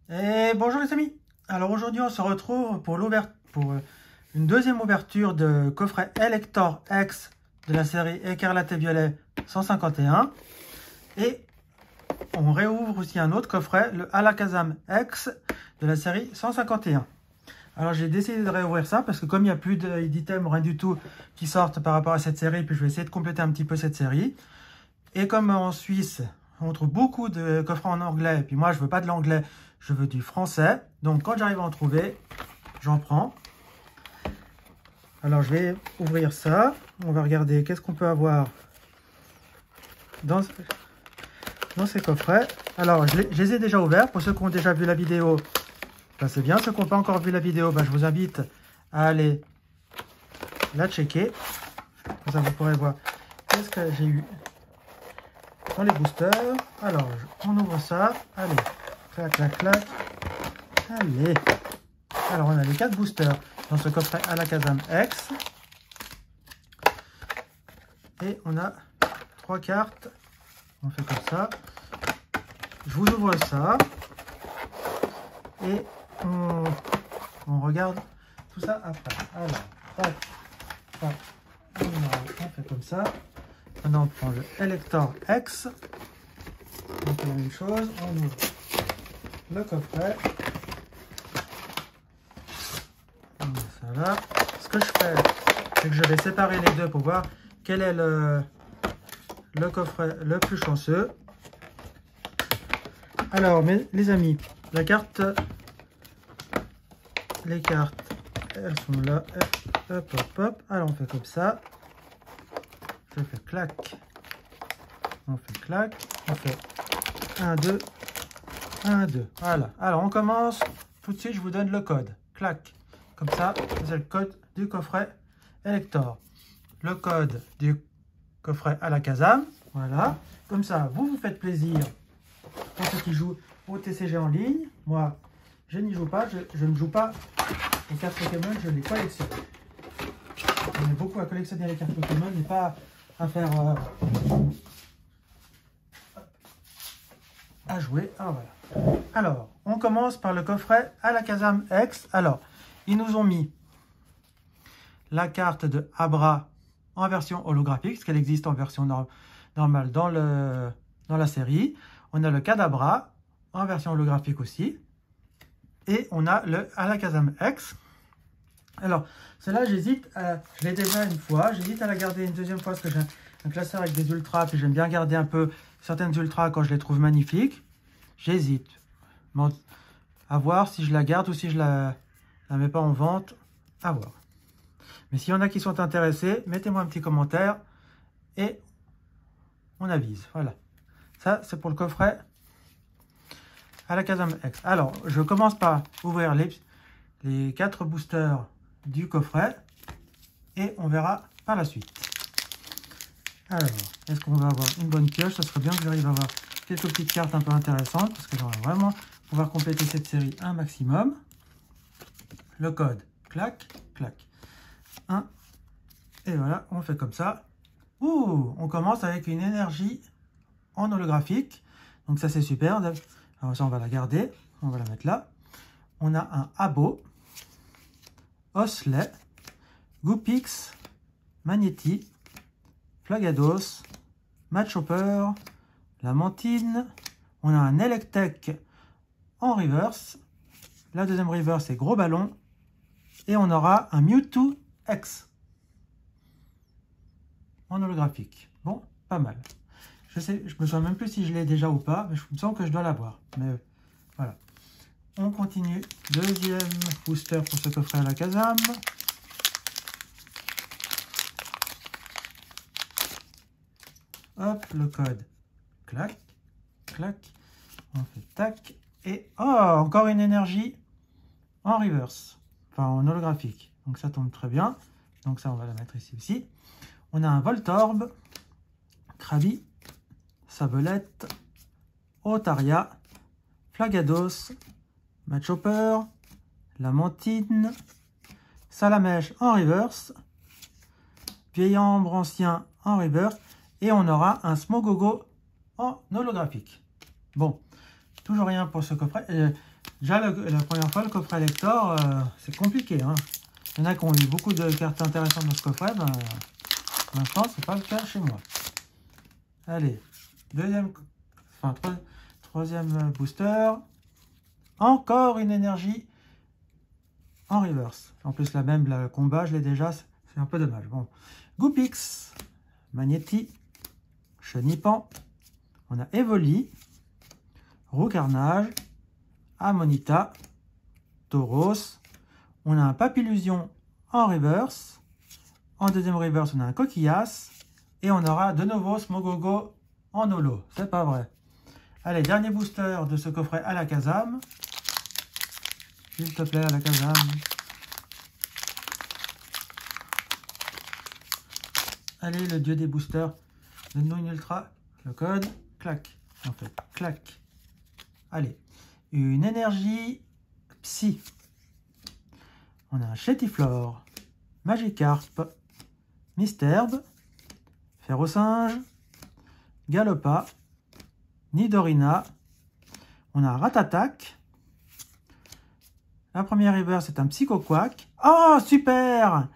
Et bonjour les amis. Alors aujourd'hui on se retrouve pour une deuxième ouverture de coffret Elector X de la série Écarlate et Violet 151. Et on réouvre aussi un autre coffret, le Alakazam X de la série 151. Alors j'ai décidé de réouvrir ça parce que comme il n'y a plus d'items, rien du tout qui sortent par rapport à cette série, puis je vais essayer de compléter un petit peu cette série. Et comme en Suisse, on trouve beaucoup de coffrets en anglais, et puis moi je veux pas de l'anglais, je veux du français. Donc quand j'arrive à en trouver, j'en prends. Alors je vais ouvrir ça. On va regarder qu'est-ce qu'on peut avoir dans ces coffrets. Alors je les ai déjà ouverts. Pour ceux qui ont déjà vu la vidéo, ben, c'est bien. Ceux qui n'ont pas encore vu la vidéo, ben, je vous invite à aller la checker. Comme ça vous pourrez voir qu'est-ce que j'ai eu dans les boosters. Alors on ouvre ça. Allez, clac, clac, clac. Allez. Alors on a les 4 boosters dans ce coffret Alakazam X. Et on a 3 cartes. On fait comme ça. Je vous ouvre ça. Et on regarde tout ça après. Alors, tac, tac. On fait comme ça. Maintenant on prend le Elector X. On fait la même chose. On ouvre le coffret. On met ça là. Ce que je fais, c'est que je vais séparer les deux pour voir quel est le coffret le plus chanceux. Alors, les amis, les cartes, elles sont là. Hop, hop, hop. Alors, on fait comme ça. Je fais clac. On fait clac. On fait 1, 2, 1, 2. Voilà. Alors, on commence. Tout de suite, je vous donne le code. Clac. Comme ça, c'est le code du coffret Elector. Le code du coffret Alakazam. Voilà. Comme ça, vous vous faites plaisir. Pour ceux qui jouent au TCG en ligne, moi, je n'y joue pas. Je ne joue pas aux cartes Pokémon, je les collectionne. On est beaucoup à collectionner les cartes Pokémon, mais pas à faire... à jouer. Ah, voilà. Alors, on commence par le coffret Alakazam X. Alors, ils nous ont mis la carte de Abra en version holographique, parce qu'elle existe en version normale dans la série. On a le Kadabra en version holographique aussi. Et on a le Alakazam X. Alors, celle-là, j'hésite. Je l'ai déjà une fois. J'hésite à la garder une deuxième fois parce que j'ai un classeur avec des ultras. Puis j'aime bien garder un peu certaines ultras quand je les trouve magnifiques. J'hésite. À voir si je la garde ou si je la mets pas en vente. À voir. Mais s'il y en a qui sont intéressés, mettez-moi un petit commentaire. Et on avise. Voilà. Ça, c'est pour le coffret Alakazam X. Alors, je commence par ouvrir les 4 boosters du coffret. Et on verra par la suite. Alors, est-ce qu'on va avoir une bonne pioche? Ça serait bien que j'arrive à avoir quelques petites cartes un peu intéressantes. Parce que j'aimerais vraiment pouvoir compléter cette série un maximum. Le code, clac, clac. 1. Et voilà, on fait comme ça. Ouh, on commence avec une énergie en holographique. Donc ça, c'est super. Alors ça, on va la garder. On va la mettre là. On a un Abo, Osley, Goopix, Magnéti, Flagados, Machopper, Lamentine. On a un Electek en reverse. La deuxième reverse est Gros Ballon. Et on aura un Mewtwo X en holographique. Bon, pas mal. Je me souviens même plus si je l'ai déjà ou pas, mais je me sens que je dois l'avoir. Mais voilà. On continue. Deuxième booster pour ce coffret Alakazam. Hop, le code. Clac, clac. On fait tac. Et oh, encore une énergie en reverse. Enfin, en holographique. Donc ça tombe très bien. Donc ça, on va la mettre ici aussi. On a un Voltorb, Krabi, Sablette, Otaria, Flagados, Machopper, Lamentine, Salamèche en reverse, Vieil Ambre ancien en reverse, et on aura un Smogogo en holographique. Bon, toujours rien pour ce coffret. Déjà, la première fois, le coffret Elector, c'est compliqué. Hein. Il y en a qui ont eu beaucoup de cartes intéressantes dans ce coffret. Ben, pour l'instant, c'est pas le cas chez moi. Allez, troisième booster. Encore une énergie en reverse. En plus, la même, le combat, je l'ai déjà. C'est un peu dommage. Bon. Goopix, Magnéti, Chenipan. On a Evoli, Roucarnage, Ammonita, Tauros. On a un Papillusion en reverse. En deuxième reverse, on a un Coquillas. Et on aura de nouveau Smogogo en holo. C'est pas vrai. Allez, dernier booster de ce coffret Alakazam. S'il te plaît, Alakazam. Allez, le dieu des boosters. Donne-nous une ultra. Le code. Clac. En fait, clac. Allez. Une énergie psy. On a un Chétiflore, Magikarp, Misterbe, Ferrosinge, Galopa, Nidorina. On a un Ratatak. La première river, c'est un Psychoquack. Oh, super!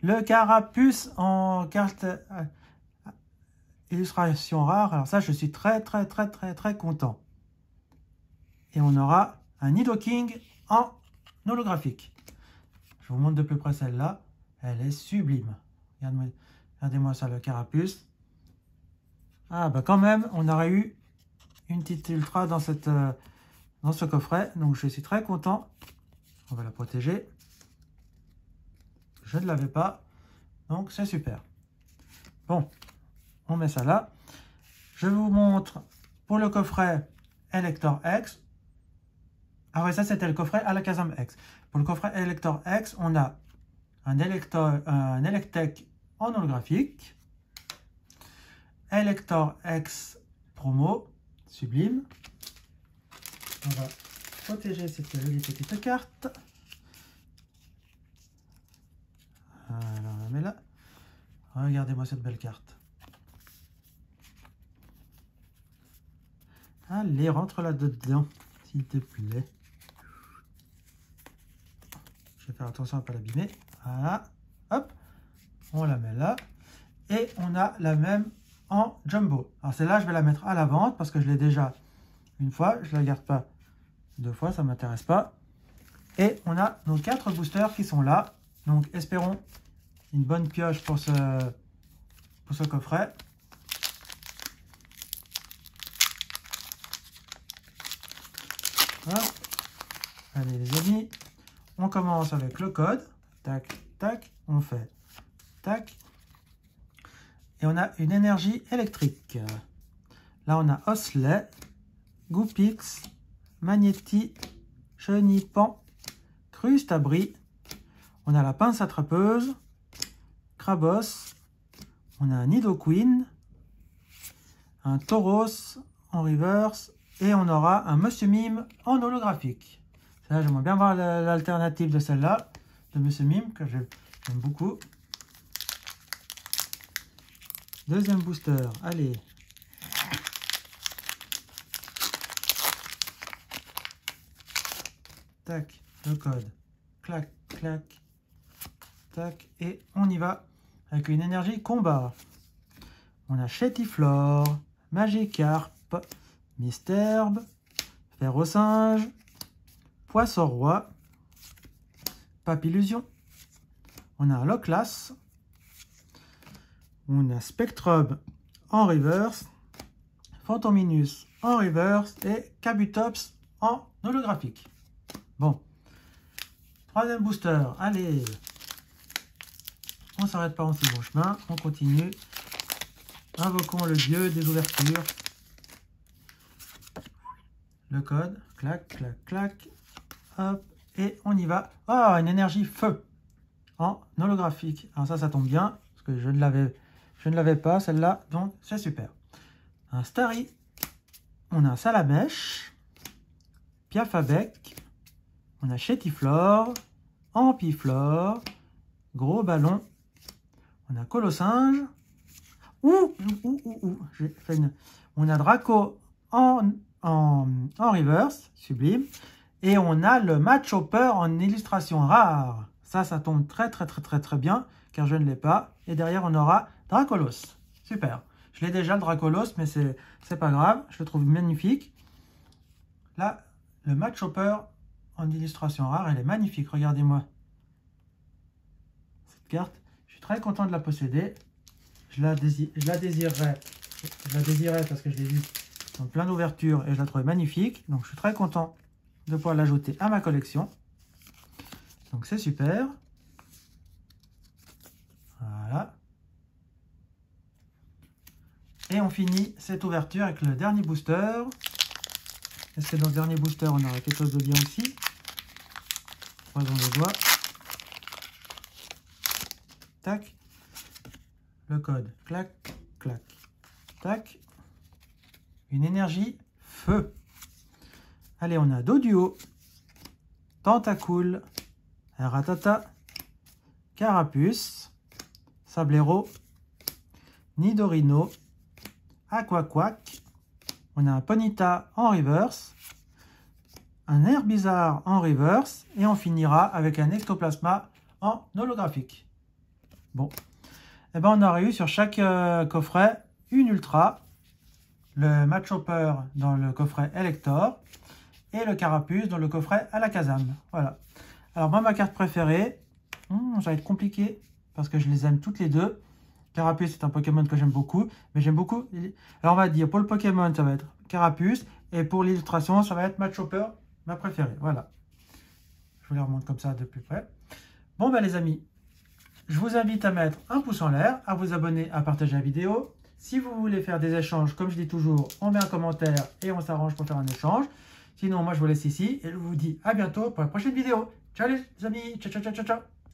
Le Carapuce en carte illustration rare. Alors ça, je suis très content. Et on aura un Nidoking en holographique. Je vous montre de plus près celle-là. Elle est sublime. Regardez-moi ça, le Carapuce. Ah, bah quand même, on aurait eu une petite ultra dans ce coffret. Donc, je suis très content. On va la protéger. Je ne l'avais pas. Donc, c'est super. Bon, on met ça là. Je vous montre pour le coffret Elector X. Ah ouais, ça, c'était le coffret Alakazam X. Pour le coffret Elector X, on a un Electek en holographique. Elector X promo, sublime. On va protéger cette jolie petite carte. Alors, on la met là. Regardez-moi cette belle carte. Allez, rentre là-dedans, s'il te plaît. Je vais faire attention à ne pas l'abîmer. Voilà. Hop. On la met là. Et on a la même en jumbo. Alors celle-là, je vais la mettre à la vente parce que je l'ai déjà une fois. Je ne la garde pas deux fois, ça ne m'intéresse pas. Et on a nos 4 boosters qui sont là. Donc espérons une bonne pioche pour ce coffret. Voilà. Allez les amis, on commence avec le code. Tac, tac, on fait tac. Et on a une énergie électrique. Là, on a Osley, Goopix, Magnéti, Chenipan, Crustabri. On a la pince attrapeuse, Krabos. On a un Nidoqueen, un Tauros en reverse. Et on aura un Monsieur Mime en holographique. Là, j'aimerais bien voir l'alternative de celle-là, de Monsieur Mime, que j'aime beaucoup. Deuxième booster, allez. Tac, le code. Clac, clac, tac. Et on y va avec une énergie combat. On a Chétiflore, Magikarp, Misterbe, Ferrosinge, Poisson-Roi, Papillusion. On a un Loclas. On a Spectrum en reverse, Fantominus en reverse et Kabutops en holographique. Bon. Troisième booster. Allez. On ne s'arrête pas en si bon chemin. On continue. Invoquons le dieu des ouvertures. Le code. Clac, clac, clac. Hop. Et on y va. Ah, une énergie feu en holographique. Alors ça tombe bien. Parce que je ne l'avais pas, celle-là. Donc, c'est super. Un Starry. On a un Salamèche. Piafabec. On a Chétiflore. Ampiflore. Gros Ballon. On a Colossinge. J'ai fait une... On a Draco en reverse. Sublime. Et on a le Match Hopper en illustration rare. Ça tombe très bien, car je ne l'ai pas. Et derrière, on aura Dracolos. Super. Je l'ai déjà, le Dracolos, mais c'est pas grave. Je le trouve magnifique. Là, le Match Hopper en illustration rare, elle est magnifique. Regardez-moi cette carte. Je suis très content de la posséder. Je la désirais parce que je l'ai vue dans plein d'ouvertures et je la trouvais magnifique. Donc, je suis très content de pouvoir l'ajouter à ma collection. Donc, c'est super. Voilà. Et on finit cette ouverture avec le dernier booster. Est-ce que dans le dernier booster, on aura quelque chose de bien aussi? Croisons les doigts. Tac. Le code. Clac, clac, tac. Une énergie feu. Allez, on a Doduo, Tentacool, Ratata, Carapuce, Sablero, Nidorino, Aquaquack. On a un Ponyta en reverse, un Herbizarre en reverse et on finira avec un Ectoplasma en holographique. Bon, et ben on aura eu sur chaque coffret une Ultra, le Match Hopper dans le coffret Elector et le Carapuce dans le coffret Alakazam. Voilà. Alors moi, ma carte préférée, ça va être compliqué parce que je les aime toutes les deux. Carapuce, c'est un Pokémon que j'aime beaucoup, mais j'aime beaucoup. Alors on va dire pour le Pokémon, ça va être Carapuce et pour l'illustration, ça va être Match Hopper, ma préférée. Voilà. Je vous les remonte comme ça de plus près. Bon ben les amis, je vous invite à mettre un pouce en l'air, à vous abonner, à partager la vidéo. Si vous voulez faire des échanges, comme je dis toujours, on met un commentaire et on s'arrange pour faire un échange. Sinon, moi je vous laisse ici et je vous dis à bientôt pour la prochaine vidéo. Ciao les amis, ciao ciao ciao ciao.